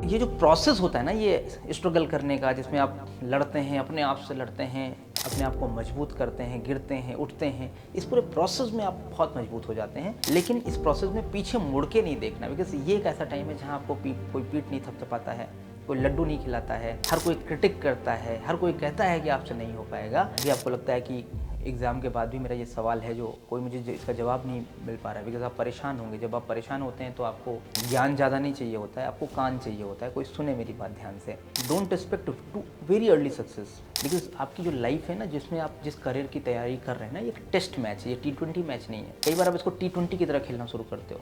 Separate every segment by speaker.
Speaker 1: ये जो प्रोसेस होता है ना, ये स्ट्रगल करने का, जिसमें आप लड़ते हैं, अपने आप से लड़ते हैं, अपने आप को मजबूत करते हैं, गिरते हैं, उठते हैं, इस पूरे प्रोसेस में आप बहुत मजबूत हो जाते हैं। लेकिन इस प्रोसेस में पीछे मुड़ के नहीं देखना, बिकॉज ये एक ऐसा टाइम है जहाँ आपको कोई पीठ नहीं थपथपाता है, कोई लड्डू नहीं खिलाता है, हर कोई क्रिटिक करता है, हर कोई कहता है कि आपसे नहीं हो पाएगा। अभी आपको लगता है कि एग्ज़ाम के बाद भी मेरा ये सवाल है जो कोई मुझे इसका जवाब नहीं मिल पा रहा है, बिकॉज आप परेशान होंगे। जब आप परेशान होते हैं तो आपको ज्ञान ज़्यादा नहीं चाहिए होता है, आपको कान चाहिए होता है, कोई सुने मेरी बात ध्यान से। Don't expect to very early success, because आपकी जो लाइफ है ना, जिसमें आप जिस करियर की तैयारी कर रहे हैं ना, ये टेस्ट मैच है, ये T20 मैच नहीं है। कई बार आप इसको T20 की तरह खेलना शुरू करते हो।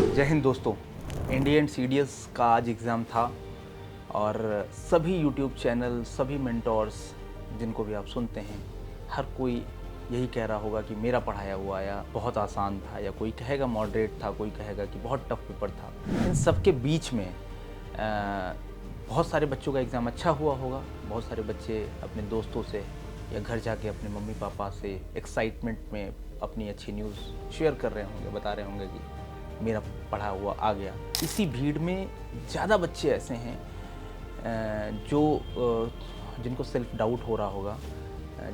Speaker 1: जय हिंद दोस्तों, इंडियन CDS का आज एग्ज़ाम था और सभी यूट्यूब चैनल, सभी मेंटोर्स जिनको भी आप सुनते हैं, हर कोई यही कह रहा होगा कि मेरा पढ़ाया हुआ या बहुत आसान था, या कोई कहेगा मॉडरेट था, कोई कहेगा कि बहुत टफ पेपर था। इन सब के बीच में बहुत सारे बच्चों का एग्ज़ाम अच्छा हुआ होगा। बहुत सारे बच्चे अपने दोस्तों से या घर जाके अपने मम्मी पापा से एक्साइटमेंट में अपनी अच्छी न्यूज़ शेयर कर रहे होंगे, बता रहे होंगे कि मेरा पढ़ा हुआ आ गया। इसी भीड़ में ज़्यादा बच्चे ऐसे हैं जिनको सेल्फ डाउट हो रहा होगा,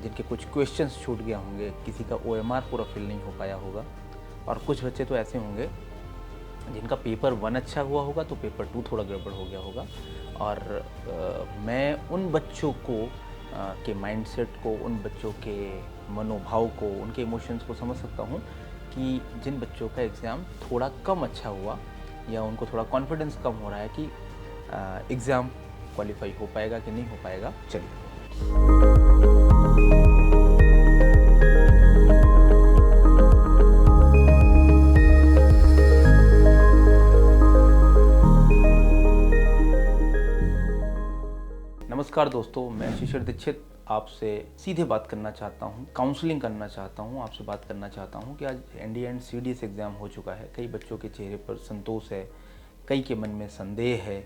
Speaker 1: जिनके कुछ क्वेश्चंस छूट गया होंगे, किसी का OMR पूरा फिल नहीं हो पाया होगा, और कुछ बच्चे तो ऐसे होंगे जिनका पेपर 1 अच्छा हुआ होगा तो पेपर 2 थोड़ा गड़बड़ हो गया होगा। और मैं उन बच्चों को के माइंडसेट को, उन बच्चों के मनोभाव को, उनके इमोशंस को समझ सकता हूँ कि जिन बच्चों का एग्ज़ाम थोड़ा कम अच्छा हुआ या उनको थोड़ा कॉन्फिडेंस कम हो रहा है कि एग्ज़ाम क्वालिफाई हो पाएगा कि नहीं हो पाएगा। चलिए, नमस्कार दोस्तों, मैं शिशिर दीक्षित आपसे सीधे बात करना चाहता हूँ, काउंसलिंग करना चाहता हूँ, आपसे बात करना चाहता हूँ कि आज इंडियन CDS एग्ज़ाम हो चुका है। कई बच्चों के चेहरे पर संतोष है, कई के मन में संदेह है,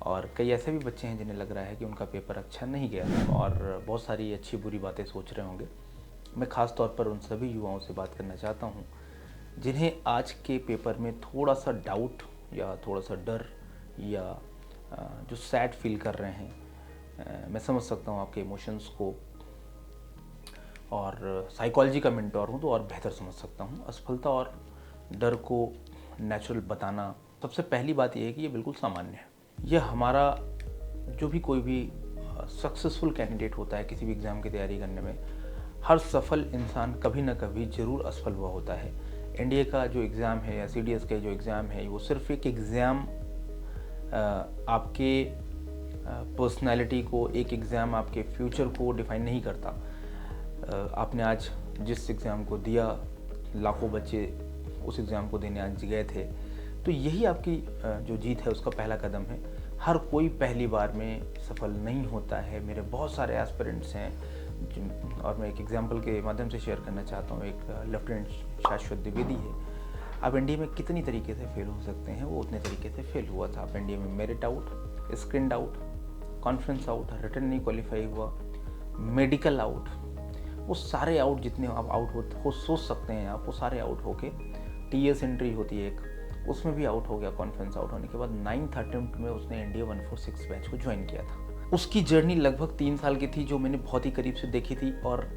Speaker 1: और कई ऐसे भी बच्चे हैं जिन्हें लग रहा है कि उनका पेपर अच्छा नहीं गया, और बहुत सारी अच्छी बुरी बातें सोच रहे होंगे। मैं ख़ास तौर पर उन सभी युवाओं से बात करना चाहता हूँ जिन्हें आज के पेपर में थोड़ा सा डाउट या थोड़ा सा डर या जो सैड फील कर रहे हैं। मैं समझ सकता हूँ आपके इमोशंस को, और साइकोलॉजी का मेंटोर हूँ तो और बेहतर समझ सकता हूँ। असफलता और डर को नेचुरल बताना, सबसे पहली बात यह है कि ये बिल्कुल सामान्य है। यह हमारा जो भी कोई भी सक्सेसफुल कैंडिडेट होता है किसी भी एग्ज़ाम की तैयारी करने में, हर सफल इंसान कभी ना कभी ज़रूर असफल हुआ होता है। इंडिया का जो एग्ज़ाम है या CDS का जो एग्ज़ाम है, वो सिर्फ एक एग्ज़ाम आपके पर्सनालिटी को, एक एग्ज़ाम आपके फ्यूचर को डिफ़ाइन नहीं करता। आपने आज जिस एग्ज़ाम को दिया, लाखों बच्चे उस एग्ज़ाम को देने आज गए थे, तो यही आपकी जो जीत है उसका पहला कदम है। हर कोई पहली बार में सफल नहीं होता है। मेरे बहुत सारे एस्पिरेंट्स हैं, और मैं एक एग्जांपल के माध्यम से शेयर करना चाहता हूँ। एक लेफ्टिनेंट शाश्वत द्विवेदी है। आप एनडीए में कितनी तरीके से फेल हो सकते हैं, वो उतने तरीके से फेल हुआ था। आप एनडीए में merit out, screen out, conference out, return नहीं क्वालिफाई हुआ, मेडिकल आउट, वो सारे आउट जितने आप आउट हो सोच सकते हैं आप, वो सारे आउट होके TS एंट्री होती है एक, उसमें भी आउट हो गया। कॉन्फ्रेंस आउट होने के बाद 9th अटेम्प्ट में उसने इंडिया 146 बैच को ज्वाइन किया था। उसकी जर्नी लगभग 3 साल की थी, जो मैंने बहुत ही करीब से देखी थी। और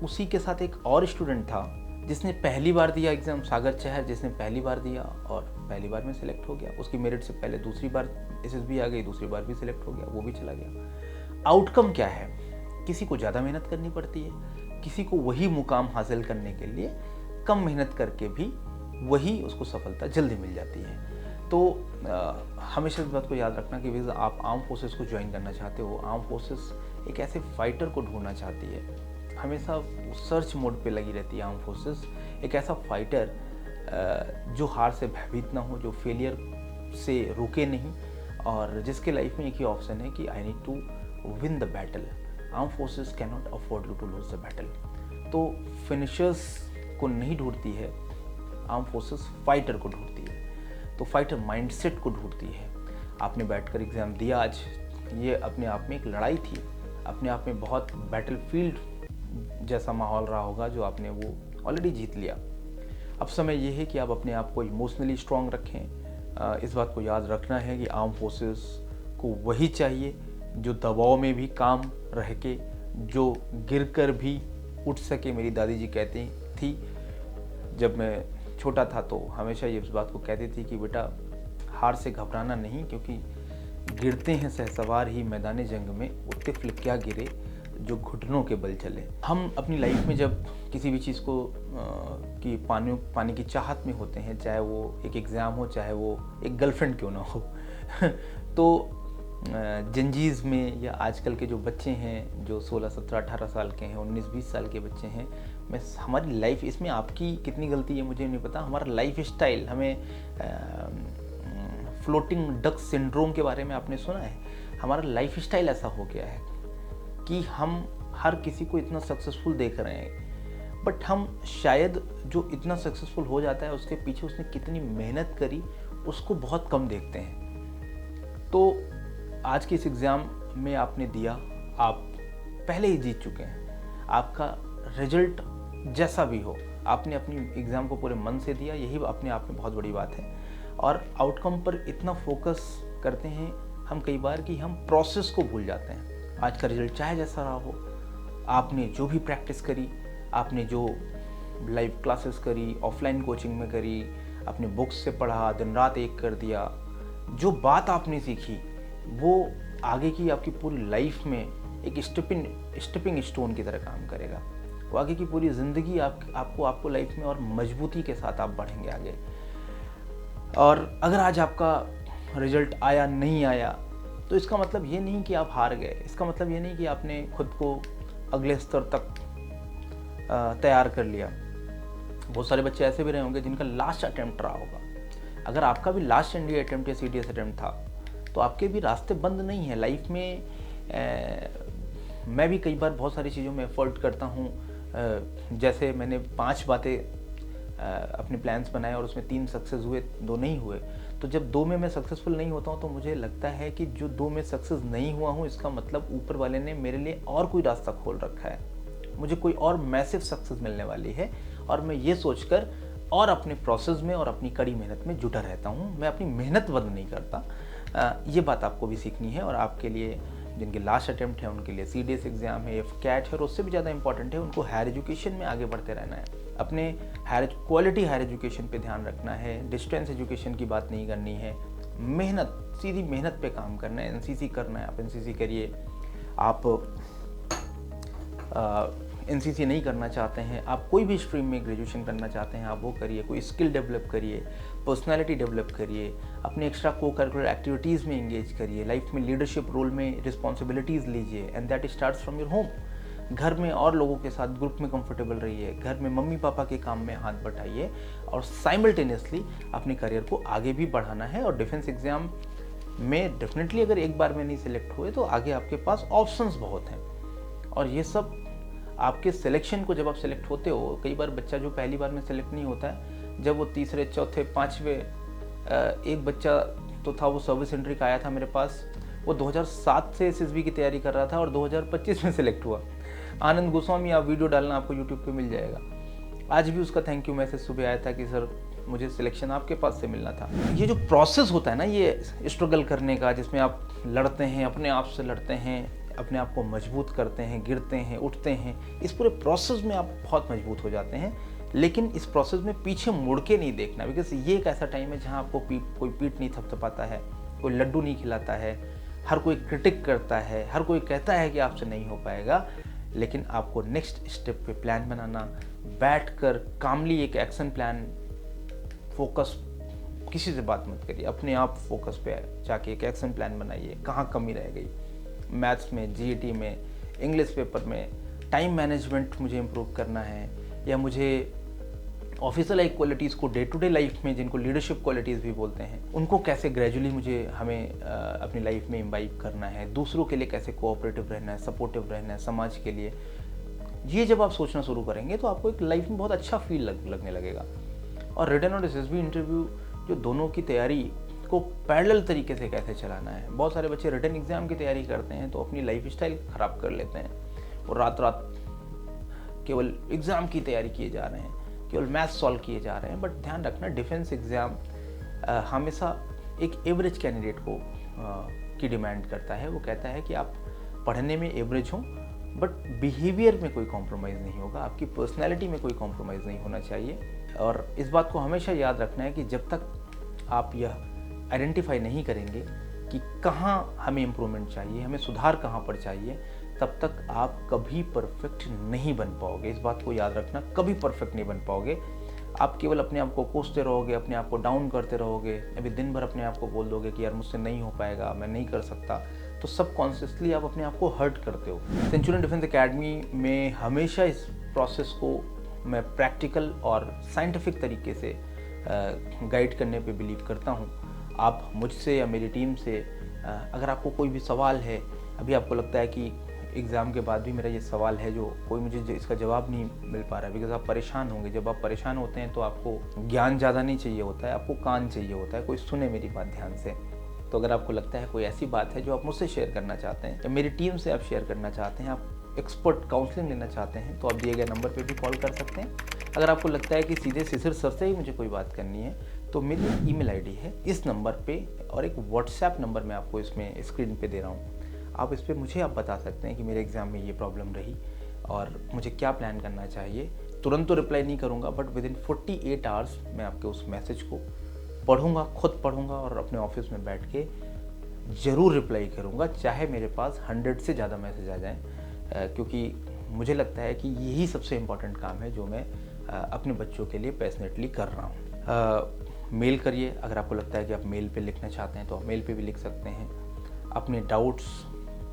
Speaker 1: उसी के साथ एक और स्टूडेंट था जिसने पहली बार दिया एग्ज़ाम, सागर चहर, जिसने पहली बार दिया और पहली बार में सिलेक्ट हो गया। उसकी मेरिट से पहले दूसरी बार SSB आ गई, दूसरी बार भी सिलेक्ट हो गया, वो भी चला गया। आउटकम क्या है? किसी को ज़्यादा मेहनत करनी पड़ती है, किसी को वही मुकाम हासिल करने के लिए कम मेहनत करके भी वही उसको सफलता जल्दी मिल जाती है। तो हमेशा इस बात को याद रखना कि आप आर्म फोर्सेस को ज्वाइन करना चाहते हो, आर्म फोर्सेस एक ऐसे फाइटर को ढूंढना चाहती है, हमेशा सर्च मोड पे लगी रहती है। आर्म फोर्सेस एक ऐसा फाइटर जो हार से भयभीत ना हो, जो फेलियर से रुके नहीं, और जिसके लाइफ में एक ही ऑप्शन है कि I need to win the battle. Arm forces can not afford you to lose the battle. तो फिनिशर्स को नहीं ढूंढती है आर्म फोर्सेस, फाइटर को ढूंढती है। तो फाइटर माइंडसेट को ढूंढती है। आपने बैठकर एग्ज़ाम दिया आज, ये अपने आप में एक लड़ाई थी, अपने आप में बहुत बैटल फील्ड जैसा माहौल रहा होगा जो आपने वो ऑलरेडी जीत लिया। अब समय ये है कि आप अपने आप को इमोशनली स्ट्रांग रखें, इस बात को याद रखना है कि आर्म फोर्सेस को वही चाहिए जो दबाव में भी काम रह के, जो गिरकर भी उठ सके। मेरी दादी जी कहती थी, जब मैं छोटा था तो हमेशा ये इस बात को कहती थी कि बेटा हार से घबराना नहीं, क्योंकि गिरते हैं सहसवार ही मैदान जंग में, वो तिफल क्या गिरे जो घुटनों के बल चले। हम अपनी लाइफ में जब किसी भी चीज़ को कि पाने की चाहत में होते हैं, चाहे वो एक एग्ज़ाम हो, चाहे वो एक गर्लफ्रेंड क्यों ना हो तो जंजीज़ में, या आजकल के जो बच्चे हैं जो 16, 17, 18 साल के हैं, 19, 20 साल के बच्चे हैं, हमारी लाइफ, इसमें आपकी कितनी गलती है मुझे नहीं पता, हमारा लाइफ स्टाइल, हमें फ्लोटिंग डक सिंड्रोम के बारे में आपने सुना है? हमारा लाइफ स्टाइल ऐसा हो गया है कि हम हर किसी को इतना सक्सेसफुल देख रहे हैं, बट हम शायद जो इतना सक्सेसफुल हो जाता है उसके पीछे उसने कितनी मेहनत करी उसको बहुत कम देखते हैं। तो आज के इस एग्ज़ाम में आपने दिया, आप पहले ही जीत चुके हैं। आपका रिजल्ट जैसा भी हो, आपने अपनी एग्ज़ाम को पूरे मन से दिया, यही अपने आप में बहुत बड़ी बात है। और आउटकम पर इतना फोकस करते हैं हम कई बार कि हम प्रोसेस को भूल जाते हैं। आज का रिजल्ट चाहे जैसा रहा हो, आपने जो भी प्रैक्टिस करी, आपने जो लाइव क्लासेस करी, ऑफलाइन कोचिंग में करी, अपने बुक्स से पढ़ा, दिन रात एक कर दिया, जो बात आपने सीखी वो आगे की आपकी पूरी लाइफ में एक स्टेपिंग स्टोन की तरह काम करेगा। वो आगे की पूरी ज़िंदगी आपको लाइफ में और मजबूती के साथ आप बढ़ेंगे आगे। और अगर आज आपका रिजल्ट आया नहीं आया तो इसका मतलब ये नहीं कि आप हार गए, इसका मतलब ये नहीं कि आपने खुद को अगले स्तर तक तैयार कर लिया। बहुत सारे बच्चे ऐसे भी रहे होंगे जिनका लास्ट अटेम्प्ट रहा होगा। अगर आपका भी लास्ट एनडीए अटेम्प्ट या सीडीएस अटेम्प्ट था तो आपके भी रास्ते बंद नहीं है लाइफ में। मैं भी कई बार बहुत सारी चीज़ों में एफर्ट करता हूँ। जैसे मैंने 5 बातें अपने प्लान्स बनाए और उसमें 3 सक्सेस हुए, 2 नहीं हुए। तो जब 2 में मैं सक्सेसफुल नहीं होता हूँ तो मुझे लगता है कि जो 2 में सक्सेस नहीं हुआ हूँ इसका मतलब ऊपर वाले ने मेरे लिए और कोई रास्ता खोल रखा है, मुझे कोई और मैसिव सक्सेस मिलने वाली है। और मैं ये सोचकर और अपने प्रोसेस में और अपनी कड़ी मेहनत में जुटा रहता हूँ, मैं अपनी मेहनत बंद नहीं करता। ये बात आपको भी सीखनी है। और आपके लिए जिनके लास्ट अटेम्प्ट है उनके लिए सीडीएस एग्जाम है, कैट है, और उससे भी ज़्यादा इंपॉर्टेंट है उनको हायर एजुकेशन में आगे बढ़ते रहना है। अपने क्वालिटी हायर एजुकेशन पे ध्यान रखना है, डिस्टेंस एजुकेशन की बात नहीं करनी है। मेहनत, सीधी मेहनत पे काम करना है। एनसीसी करना है, आप एनसीसी करिए। आप एनसीसी नहीं करना चाहते हैं, आप कोई भी स्ट्रीम में ग्रेजुएशन करना चाहते हैं, आप वो करिए। कोई स्किल डेवलप करिए, पर्सनालिटी डेवलप करिए, अपने एक्स्ट्रा को करिकुलर एक्टिविटीज़ में इंगेज करिए, लाइफ में लीडरशिप रोल में रिस्पॉन्सिबिलिटीज़ लीजिए। And that starts from your home. घर में और लोगों के साथ ग्रुप में कंफर्टेबल रहिए, घर में मम्मी पापा के काम में हाथ बटाइए, और साइमल्टेनियसली अपने करियर को आगे भी बढ़ाना है। और डिफेंस एग्ज़ाम में डेफिनेटली अगर एक बार में नहीं सिलेक्ट हुए तो आगे आपके पास ऑप्शंस बहुत हैं। और ये सब आपके सिलेक्शन को, जब आप सिलेक्ट होते हो, कई बार बच्चा जो पहली बार में सिलेक्ट नहीं होता है, जब वो तीसरे, चौथे, 5वें, एक बच्चा तो था वो सर्विस एंट्री का आया था मेरे पास, वो 2007 से एसएसबी की तैयारी कर रहा था और 2025 में सिलेक्ट हुआ। आनंद गोस्वामी, आप वीडियो डालना, आपको यूट्यूब पे मिल जाएगा। आज भी उसका थैंक यू मैसेज सुबह आया था कि सर मुझे सिलेक्शन आपके पास से मिलना था। ये जो प्रोसेस होता है ना, ये स्ट्रगल करने का, जिसमें आप लड़ते हैं, अपने आप से लड़ते हैं, अपने आप को मजबूत करते हैं, गिरते हैं, उठते हैं, इस पूरे प्रोसेस में आप बहुत मजबूत हो जाते हैं। लेकिन इस प्रोसेस में पीछे मुड़ के नहीं देखना, बिकॉज ये एक ऐसा टाइम है जहाँ आपको कोई पीठ नहीं थपथपाता है, कोई लड्डू नहीं खिलाता है, हर कोई क्रिटिक करता है, हर कोई कहता है कि आपसे नहीं हो पाएगा। लेकिन आपको नेक्स्ट स्टेप पे प्लान बनाना, बैठकर कामली एक एक्शन प्लान, फोकस, किसी से बात मत करिए, अपने आप फोकस पे जाके एक एक्शन प्लान बनाइए। कहाँ कमी रह गई, मैथ्स में, जीईटी में, इंग्लिश पेपर में, टाइम मैनेजमेंट मुझे इम्प्रूव करना है, या मुझे ऑफिशियल लाइफ क्वालिटीज़ को डे टू डे लाइफ में, जिनको लीडरशिप क्वालिटीज़ भी बोलते हैं, उनको कैसे ग्रेजुअली हमें अपनी लाइफ में इम्बाइब करना है, दूसरों के लिए कैसे कोऑपरेटिव रहना है, सपोर्टिव रहना है समाज के लिए। ये जब आप सोचना शुरू करेंगे तो आपको एक लाइफ में बहुत अच्छा फील लगने लगेगा। और रिटन और एसएसबी इंटरव्यू, जो दोनों की तैयारी को पैरेलल तरीके से कैसे चलाना है। बहुत सारे बच्चे रिटन एग्जाम की तैयारी करते हैं तो अपनी लाइफ स्टाइल ख़राब कर लेते हैं, और रात रात केवल एग्ज़ाम की तैयारी किए जा रहे हैं, केवल मैथ सॉल्व किए जा रहे हैं। बट ध्यान रखना, डिफेंस एग्ज़ाम हमेशा एक एवरेज कैंडिडेट को की डिमांड करता है। वो कहता है कि आप पढ़ने में एवरेज हों बट बिहेवियर में कोई कॉम्प्रोमाइज़ नहीं होगा, आपकी पर्सनैलिटी में कोई कॉम्प्रोमाइज़ नहीं होना चाहिए। और इस बात को हमेशा याद रखना है कि जब तक आप यह आइडेंटिफाई नहीं करेंगे कि कहाँ हमें इम्प्रूवमेंट चाहिए, हमें सुधार कहाँ पर चाहिए, तब तक आप कभी परफेक्ट नहीं बन पाओगे। इस बात को याद रखना, कभी परफेक्ट नहीं बन पाओगे। आप केवल अपने आप को कोसते रहोगे, अपने आप को डाउन करते रहोगे, अभी दिन भर अपने आप को बोल दोगे कि यार मुझसे नहीं हो पाएगा, मैं नहीं कर सकता, तो सबकॉन्शियसली आप अपने आप को हर्ट करते हो। सेंचुरियन डिफेंस एकेडमी में हमेशा इस प्रोसेस को मैं प्रैक्टिकल और साइंटिफिक तरीके से गाइड करने पे बिलीव करता हूँ। आप मुझसे या मेरी टीम से अगर आपको कोई भी सवाल है, अभी आपको लगता है कि एग्ज़ाम के बाद भी मेरा ये सवाल है जो कोई मुझे इसका जवाब नहीं मिल पा रहा है, बिकॉज आप परेशान होंगे। जब आप परेशान होते हैं तो आपको ज्ञान ज़्यादा नहीं चाहिए होता है, आपको कान चाहिए होता है, कोई सुने मेरी बात ध्यान से। तो अगर आपको लगता है कोई ऐसी बात है जो आप मुझसे शेयर करना चाहते हैं या मेरी टीम से आप शेयर करना चाहते हैं, आप एक्सपर्ट काउंसलिंग लेना चाहते हैं, तो आप दिए गए नंबर पे भी कॉल कर सकते हैं। अगर आपको लगता है कि सीधे शिशिर सर से ही मुझे कोई बात करनी है, तो मेरी ईमेल आईडी है इस नंबर पे, और एक व्हाट्सएप नंबर मैं आपको इसमें स्क्रीन पे दे रहा हूँ। आप इस पर मुझे आप बता सकते हैं कि मेरे एग्ज़ाम में ये प्रॉब्लम रही और मुझे क्या प्लान करना चाहिए। तुरंत तो रिप्लाई नहीं करूँगा, बट विद इन 48 आवर्स मैं आपके उस मैसेज को पढ़ूँगा, खुद पढ़ूँगा और अपने ऑफिस में बैठ के ज़रूर रिप्लाई करूँगा, चाहे मेरे पास 100 से ज़्यादा मैसेज आ जाएँ, क्योंकि मुझे लगता है कि यही सबसे इम्पॉर्टेंट काम है जो मैं अपने बच्चों के लिए पैशनेटली कर रहा हूँ। मेल करिए, अगर आपको लगता है कि आप मेल पे लिखना चाहते हैं तो आप मेल पे भी लिख सकते हैं। अपने डाउट्स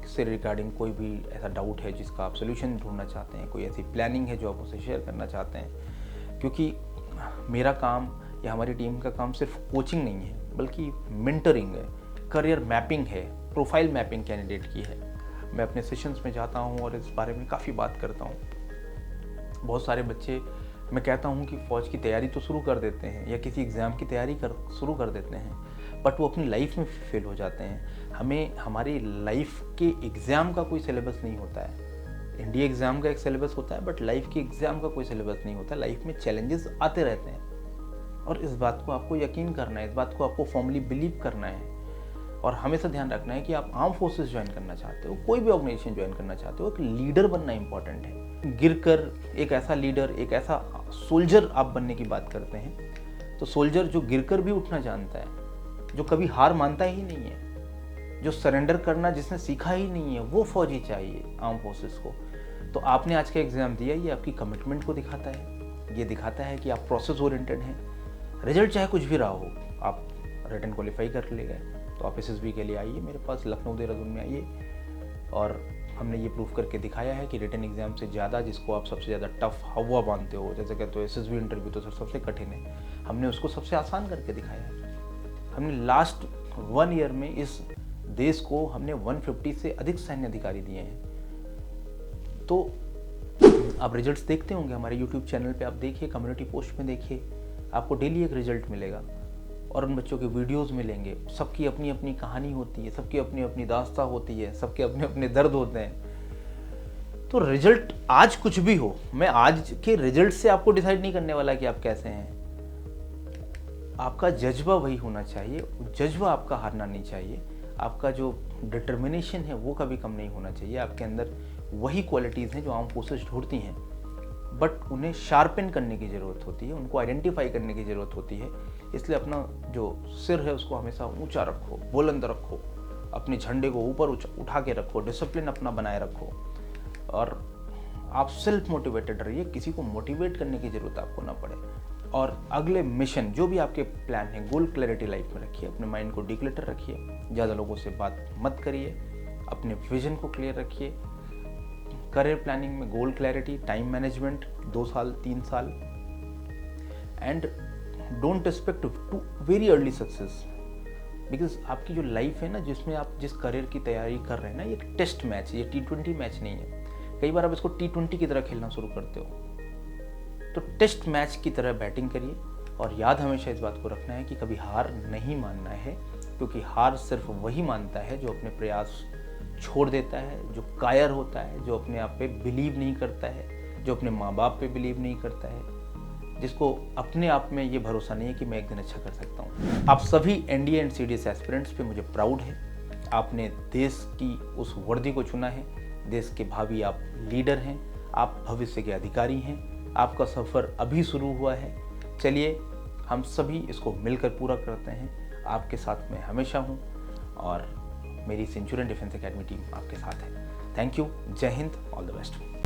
Speaker 1: से रिगार्डिंग कोई भी ऐसा डाउट है जिसका आप सोल्यूशन ढूंढना चाहते हैं, कोई ऐसी प्लानिंग है जो आप उसे शेयर करना चाहते हैं, क्योंकि मेरा काम या हमारी टीम का काम सिर्फ कोचिंग नहीं है बल्कि मेंटरिंग है, करियर मैपिंग है, प्रोफाइल मैपिंग कैंडिडेट की है। मैं अपने सेशंस में जाता हूँ और इस बारे में काफ़ी बात करता हूँ। बहुत सारे बच्चे, मैं कहता हूँ कि फ़ौज की तैयारी तो शुरू कर देते हैं या किसी एग्ज़ाम की तैयारी शुरू कर देते हैं, बट वो अपनी लाइफ में फेल हो जाते हैं। हमें हमारी लाइफ के एग्ज़ाम का कोई सिलेबस नहीं होता है। इंडिया एग्ज़ाम का एक सिलेबस होता है, बट लाइफ के एग्ज़ाम का कोई सिलेबस नहीं होता। लाइफ में चैलेंजेस आते रहते हैं और इस बात को आपको यकीन करना है, इस बात को आपको फॉर्मली बिलीव करना है और हमेशा ध्यान रखना है कि आप आर्म फोर्सेस ज्वाइन करना चाहते हो, कोई भी ऑर्गेनाइजेशन ज्वाइन करना चाहते हो, एक लीडर बनना इंपॉर्टेंट है। गिरकर एक ऐसा लीडर, एक ऐसा सोल्जर आप बनने की बात करते हैं, तो सोल्जर जो गिरकर भी उठना जानता है, जो कभी हार मानता ही नहीं है, जो सरेंडर करना जिसने सीखा ही नहीं है, वो फौजी चाहिए आर्म फोर्सेस को। तो आपने आज का एग्ज़ाम दिया, ये आपकी कमिटमेंट को दिखाता है, ये दिखाता है कि आप प्रोसेस ओरिएंटेड हैं। रिजल्ट चाहे कुछ भी रहा हो, आप रिटन क्वालिफाई कर ले गए, तो आप SSB के लिए आइए मेरे पास, लखनऊ देहरादून में आइए, और हमने ये प्रूफ करके दिखाया है कि रिटन एग्जाम से ज़्यादा, जिसको आप सबसे ज़्यादा टफ हवा मानते हो, जैसे कहते हो SSB इंटरव्यू तो सबसे कठिन है, हमने उसको सबसे आसान करके दिखाया है। हमने लास्ट 1 ईयर में इस देश को हमने 150 से अधिक सैन्य अधिकारी दिए हैं। तो आप रिजल्ट्स देखते होंगे हमारे YouTube चैनल पे, आप देखिए, कम्युनिटी पोस्ट में देखिए, आपको डेली एक रिजल्ट मिलेगा और उन बच्चों के वीडियोस मिलेंगे। सबकी अपनी अपनी कहानी होती है, सबकी अपनी अपनी दास्तां होती है, सबके अपने अपने दर्द होते हैं। तो रिजल्ट आज कुछ भी हो, मैं आज के रिजल्ट से आपको डिसाइड नहीं करने वाला कि आप कैसे हैं। आपका जज्बा वही होना चाहिए, जज्बा आपका हारना नहीं चाहिए। आपका जो डिटर्मिनेशन है वो कभी कम नहीं होना चाहिए। आपके अंदर वही क्वालिटीज़ हैं जो आर्म फोर्सेस ढूंढती हैं, बट उन्हें शार्पन करने की ज़रूरत होती है, उनको आइडेंटिफाई करने की ज़रूरत होती है। इसलिए अपना जो सिर है उसको हमेशा ऊंचा रखो, बुलंद रखो, अपने झंडे को ऊपर उठा के रखो, डिसिप्लिन अपना बनाए रखो, और आप सेल्फ मोटिवेटेड रहिए, किसी को मोटिवेट करने की ज़रूरत आपको ना पड़े। और अगले मिशन, जो भी आपके प्लान है, गोल क्लैरिटी लाइफ में रखिए, अपने माइंड को डिक्लटर रखिए, ज़्यादा लोगों से बात मत करिए, अपने विजन को क्लियर रखिए। करियर प्लानिंग में गोल क्लैरिटी, टाइम मैनेजमेंट, 2 साल 3 साल, and don't expect to very early success, because आपकी जो लाइफ है ना, जिसमें आप जिस करियर की तैयारी कर रहे हैं ना, ये एक टेस्ट मैच है, ये T20 मैच नहीं है। कई बार आप इसको T20 की तरह खेलना शुरू करते हो, तो टेस्ट मैच की तरह बैटिंग करिए। और याद हमेशा इस बात को रखना है कि कभी हार नहीं मानना है, क्योंकि हार सिर्फ वही मानता है जो अपने प्रयास छोड़ देता है, जो कायर होता है, जो अपने आप पे बिलीव नहीं करता है, जो अपने माँ बाप पे बिलीव नहीं करता है। जिसको अपने आप में ये भरोसा नहीं है कि मैं एक दिन अच्छा कर सकता हूँ। आप सभी एनडीए एंड सीडीएस एस्पिरेंट्स पे मुझे प्राउड है। आपने देश की उस वर्दी को चुना है। देश के भावी आप लीडर हैं, आप भविष्य के अधिकारी हैं। आपका सफ़र अभी शुरू हुआ है। चलिए हम सभी इसको मिलकर पूरा करते हैं। आपके साथ मैं हमेशा हूँ और मेरी सेंचुरियन डिफेंस एकेडमी टीम आपके साथ है। Thank you. जय हिंद। All the best.